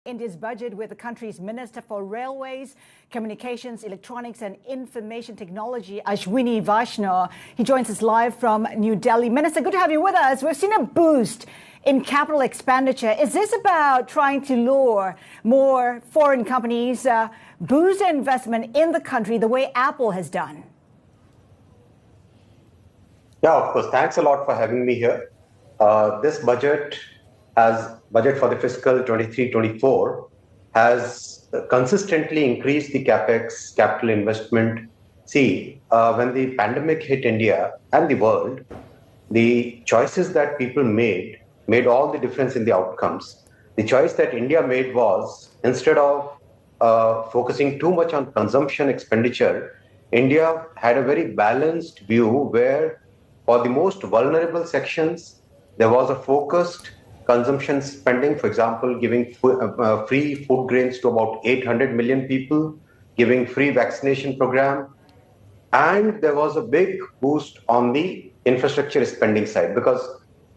India's budget with the country's Minister for Railways, Communications, Electronics and Information Technology, Ashwini Vaishnaw. He joins us live from New Delhi. Minister, good to have you with us. We've seen a boost in capital expenditure. Is this about trying to lure more foreign companies, boost their investment in the country the way Apple has done? Yeah, of course. Thanks a lot for having me here. This budget for the fiscal 23-24 has consistently increased the capex, capital investment. See, when the pandemic hit India and the world, the choices that people made all the difference in the outcomes. The choice that India made was, instead of focusing too much on consumption expenditure, India had a very balanced view where for the most vulnerable sections, there was a focused consumption spending, for example, giving free food grains to about 800 million people, giving free vaccination program. And there was a big boost on the infrastructure spending side because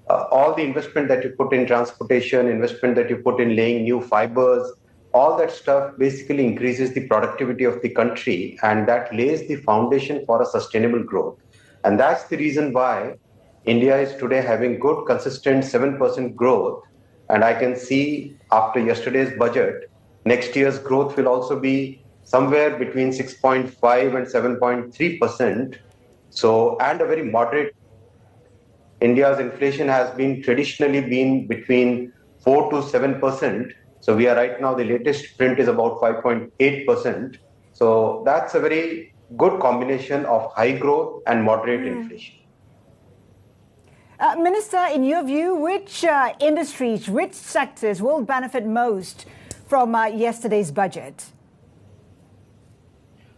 all the investment that you put in transportation, investment that you put in laying new fibers, all that stuff basically increases the productivity of the country, and that lays the foundation for a sustainable growth. And that's the reason why India is today having good, consistent 7% growth. And I can see after yesterday's budget, next year's growth will also be somewhere between 6.5 and 7.3%. So, and a very moderate. India's inflation has traditionally been between 4 to 7%. So we are right now, the latest print is about 5.8%. So that's a very good combination of high growth and moderate inflation. Minister, in your view, which industries, which sectors will benefit most from yesterday's budget?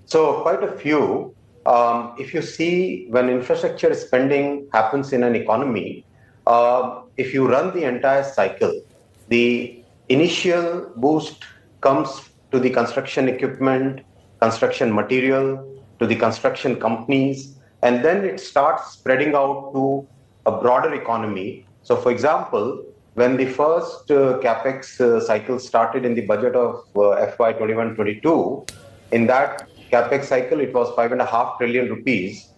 So quite a few. If you see, when infrastructure spending happens in an economy, if you run the entire cycle, the initial boost comes to the construction equipment, construction material, to the construction companies, and then it starts spreading out to a broader economy. So, for example, when the first capex cycle started in the budget of FY 21-22, in that capex cycle, it was 5.5 trillion rupees.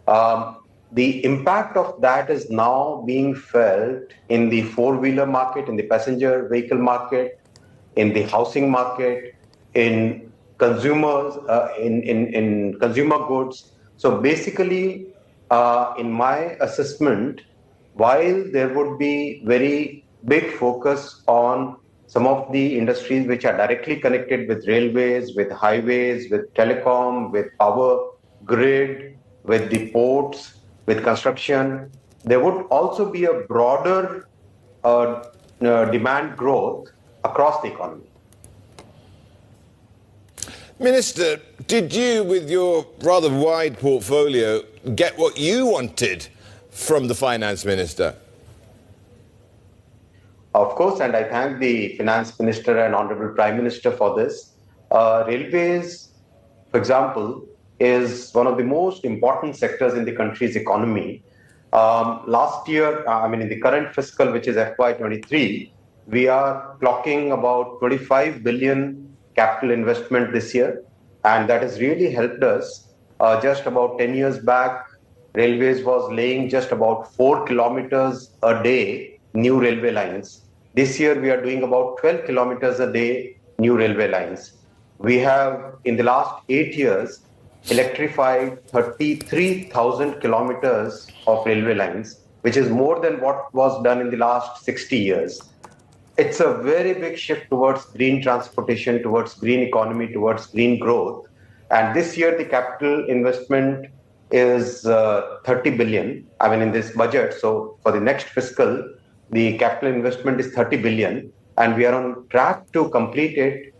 The impact of that is now being felt in the four-wheeler market, in the passenger vehicle market, in the housing market, in consumers, in consumer goods. So basically, in my assessment, while there would be very big focus on some of the industries which are directly connected with railways, with highways, with telecom, with power grid, with the ports, with construction, there would also be a broader demand growth across the economy. Minister, did you, with your rather wide portfolio, get what you wanted from the Finance Minister? Of course, and I thank the Finance Minister and Honorable Prime Minister for this. Railways, for example, is one of the most important sectors in the country's economy. Last year, in the current fiscal, which is FY23, we are clocking about 25 billion capital investment this year, and that has really helped us. Just about 10 years back, Railways was laying just about 4 kilometers a day new railway lines. This year we are doing about 12 kilometers a day new railway lines. We have, in the last 8 years, electrified 33,000 kilometers of railway lines, which is more than what was done in the last 60 years. It's a very big shift towards green transportation, towards green economy, towards green growth. And this year, the capital investment is 30 billion, in this budget. So for the next fiscal, the capital investment is 30 billion. And we are on track to complete it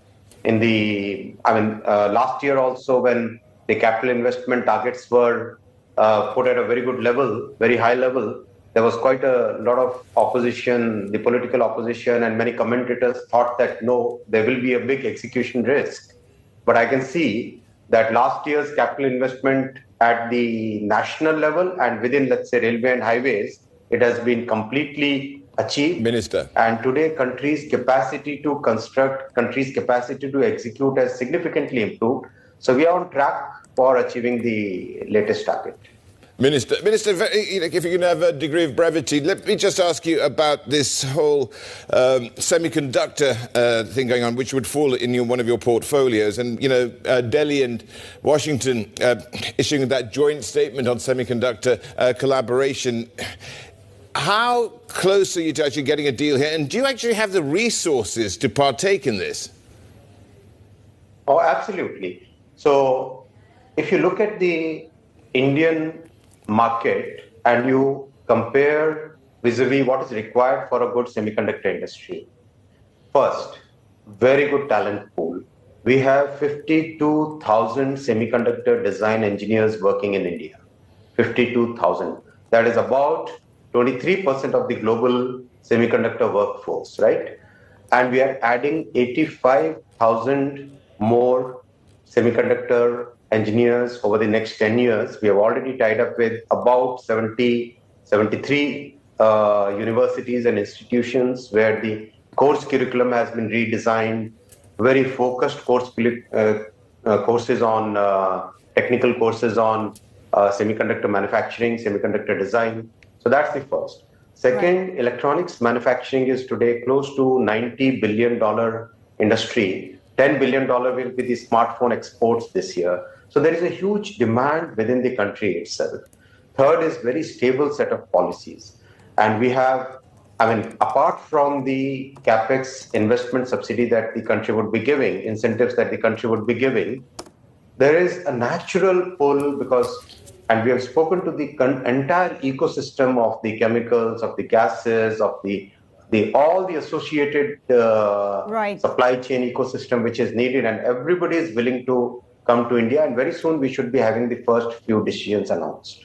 in the, last year also, when the capital investment targets were put at a very good level, very high level, there was quite a lot of opposition, the political opposition, and many commentators thought that no, there will be a big execution risk. But I can see that last year's capital investment at the national level and within, let's say, railway and highways, it has been completely achieved. Minister. And today, countries' capacity to construct, countries' capacity to execute has significantly improved. So we are on track for achieving the latest target. Minister, if you can have a degree of brevity, let me just ask you about this whole semiconductor thing going on, which would fall in one of your portfolios. And, Delhi and Washington issuing that joint statement on semiconductor collaboration. How close are you to actually getting a deal here? And do you actually have the resources to partake in this? Oh, absolutely. So if you look at the Indian market and you compare vis-a-vis what is required for a good semiconductor industry. First, very good talent pool. We have 52,000 semiconductor design engineers working in India. 52,000. That is about 23% of the global semiconductor workforce, right? And we are adding 85,000 more semiconductor engineers over the next 10 years. We have already tied up with about 73 universities and institutions where the course curriculum has been redesigned, very focused courses on technical courses on semiconductor manufacturing, semiconductor design. So that's the first. Second, electronics manufacturing is today close to $90 billion industry. $10 billion will be the smartphone exports this year. So there is a huge demand within the country itself. Third is very stable set of policies. And we have, apart from the CapEx investment subsidy that the country would be giving, incentives that the country would be giving, there is a natural pull and we have spoken to the entire ecosystem of the chemicals, of the gases, of all the associated supply chain ecosystem which is needed, and everybody is willing to come to India, and very soon we should be having the first few decisions announced.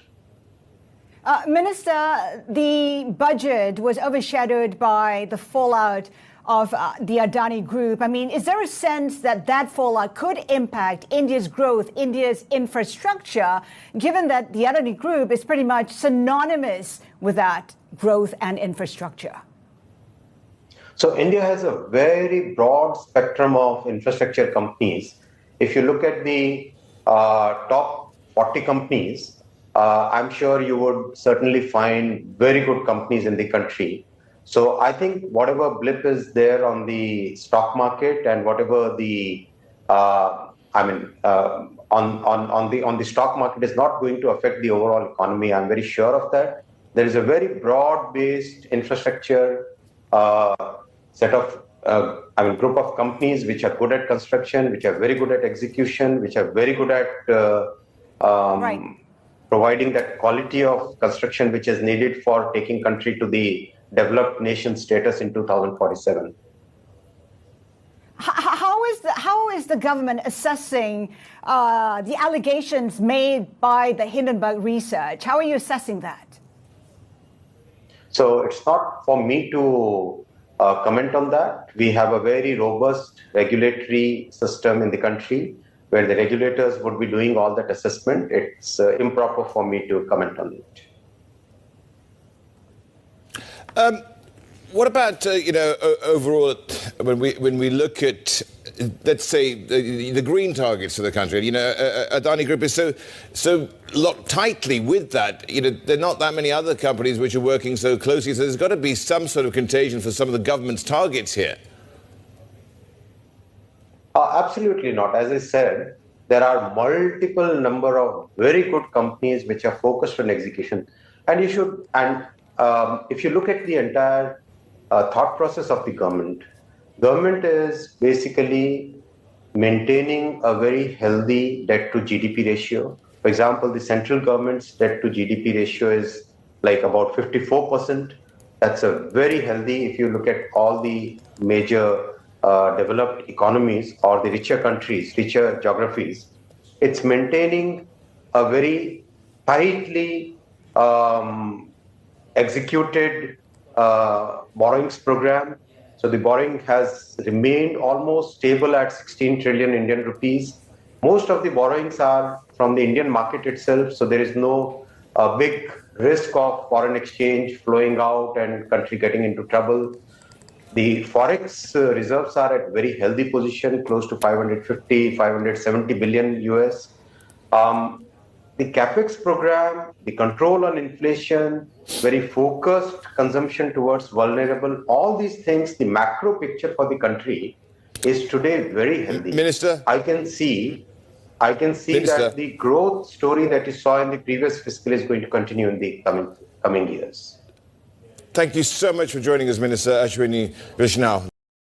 Minister, the budget was overshadowed by the fallout of the Adani Group. Is there a sense that fallout could impact India's growth, India's infrastructure, given that the Adani Group is pretty much synonymous with that growth and infrastructure? So India has a very broad spectrum of infrastructure companies. If you look at the top 40 companies, I'm sure you would certainly find very good companies in the country. So I think whatever blip is there on the stock market and whatever the on the stock market is not going to affect the overall economy. I'm very sure of that. There is a very broad-based infrastructure set of group of companies which are good at construction, which are very good at execution, which are very good at providing that quality of construction which is needed for taking country to the developed nation status in 2047. How is the government assessing the allegations made by the Hindenburg research? How are you assessing that? So it's not for me to comment on that. We have a very robust regulatory system in the country where the regulators would be doing all that assessment. It's improper for me to comment on it. What about, overall, when we look at, let's say, the green targets of the country? Adani Group is so locked tightly with that. There are not that many other companies which are working so closely. So there's got to be some sort of contagion for some of the government's targets here. Absolutely not. As I said, there are multiple number of very good companies which are focused on execution. And if you look at the entire thought process of the government is basically maintaining a very healthy debt to GDP ratio. For example, the central government's debt to GDP ratio is like about 54%. That's a very healthy, if you look at all the major developed economies or the richer countries, richer geographies, it's maintaining a very tightly executed borrowings program. So the borrowing has remained almost stable at 16 trillion Indian rupees. Most of the borrowings are from the Indian market itself, so there is no a big risk of foreign exchange flowing out and country getting into trouble. The forex reserves are at very healthy position, close to 550, 570 billion US. The capex program, the control on inflation, very focused consumption towards vulnerable, all these things, the macro picture for the country is today very healthy. Minister? I can see Minister. that the growth story that you saw in the previous fiscal is going to continue in the coming years. Thank you so much for joining us, Minister Ashwini Vaishnaw.